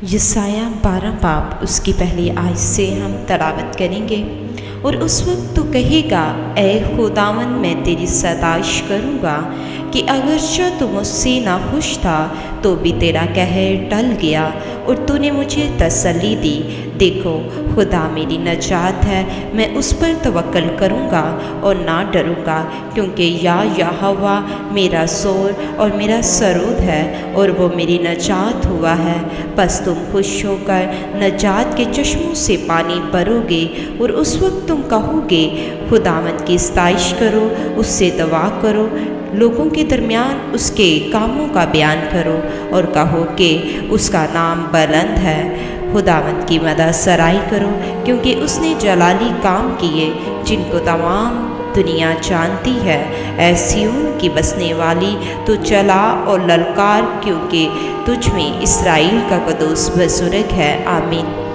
یسایہ 12 باب اس کی پہلی آیت سے ہم تلاوت کریں گے۔ اور اس وقت تو کہے گا، اے خداوند میں تیری ستائش کروں گا کہ اگرچہ تو مجھ سے ناخوش تھا تو بھی تیرا قہر ٹل گیا اور تو نے مجھے تسلی دی۔ دیکھو خدا میری نجات ہے، میں اس پر توکل کروں گا اور نہ ڈروں گا، کیونکہ یہوہ میرا سور اور میرا سرود ہے اور وہ میری نجات ہوا ہے۔ پس تم خوش ہو کر نجات کے چشموں سے پانی بھرو گے، اور اس وقت تم کہو گے، خداوند کی ستائش کرو، اس سے دعا کرو، لوگوں کے درمیان اس کے کاموں کا بیان کرو اور کہو کہ اس کا نام بلند ہے۔ خداوند کی مدح سرائی کرو، کیونکہ اس نے جلالی کام کیے جن کو تمام دنیا جانتی ہے۔ اے سیون کی بسنے والی، تو چلا اور للکار، کیونکہ تجھ میں اسرائیل کا قدوس بزرگ ہے۔ آمین۔